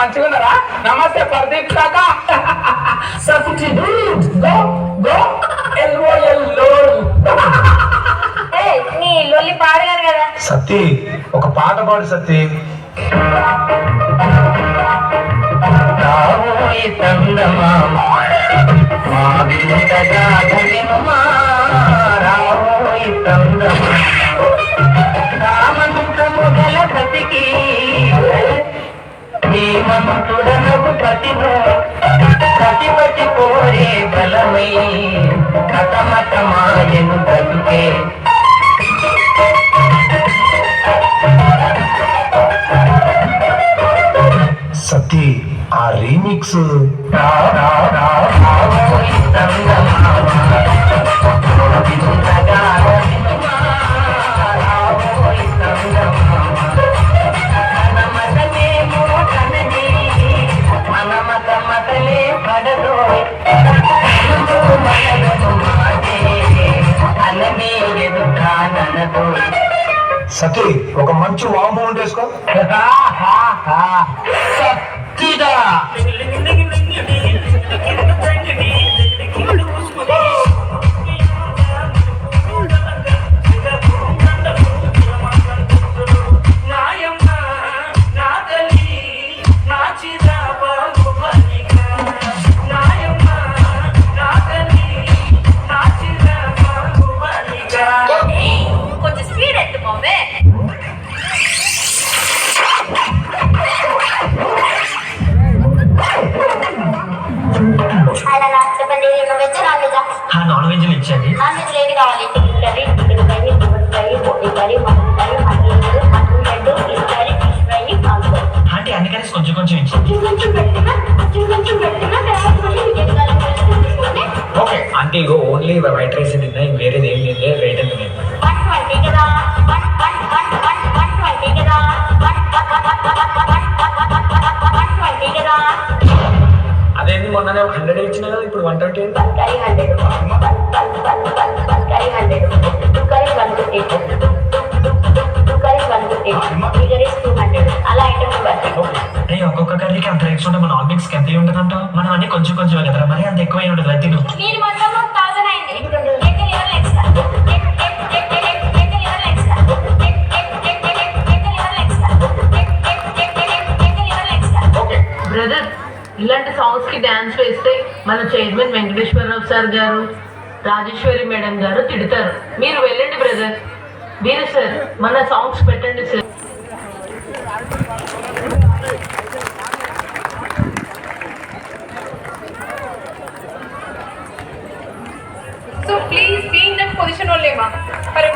మంచిగా ఉన్నారా? నమస్తే ప్రదీప్ కాకా. Substitute go go LOL. నీ లొల్లి పాడగాను కదా. సత్తి ఒక పాట పాడు సత్తి. రావోయి చందమామ మా వింతగా ధరిమా, రావోయి చందమామ రామంతము గల ప్రతికి హేమంతుడనకు ప్రతిభో ప్రతిపతి కోరే బలమై కథమతమాయను బ్రతుకే. సత్తి ఆ రీమిక్స్ సత్తి ఒక మంచి వామౌంట్ వేసుకో. సత్తిదా కొంచెం స్పీడ్ ఎత్తుకోవే. అలా చెప్పండి, veg non veg? Non veg ఇచ్చండి. నాన్ వెజ్ ఏది కావాలి? Curry, chicken curry, mutton curry, బోటి curry, mutton curry, mutton head, fish curry, fish fry, prawns curry. అంటే అన్ని కర్రీస్ కొంచెం కొంచెం ఇచ్చింది. ఓకే అంటే ఇగో ఓన్లీ వైట్ రైస్ తిన్నా, వేరేది ఏం లేదు. రేట్ ఎంత లేదు? 120 కదా. 120 కదా. 120 కదా. అదేంటి మొన్న 100 ఇచ్చిన కదా, ఇప్పుడు 120. Curry 100, curry 100, 2 curries 150, 2 curries 150, 3 curries 200. అలా ఐటమ్స్ బట్టి. అంటే ఒక్కొక్క కర్రీకి అంత రేట్స్ ఉంటే మన ఆల్మిక్స్కి ఎంత ఉంటుందంట? మనం అన్ని కొంచెం కొంచెం కదా, మరి అంత ఎక్కువ ఉంటుంది కదా. తిను మీరు మొత్తం 1000 అయింది. ఎక్స్ట్రా బ్రదర్, ఇలాంటి సాంగ్స్ కి డాన్స్ వేస్తే మన చైర్మన్ వెంకటేశ్వరరావు సార్ గారు, రాజేశ్వరి మేడం గారు తిడతారు. మీరు వెళ్ళండి బ్రదర్. మీరు సార్ మన సాంగ్స్ పెట్టండి sir. So please be in that position only, ma, for a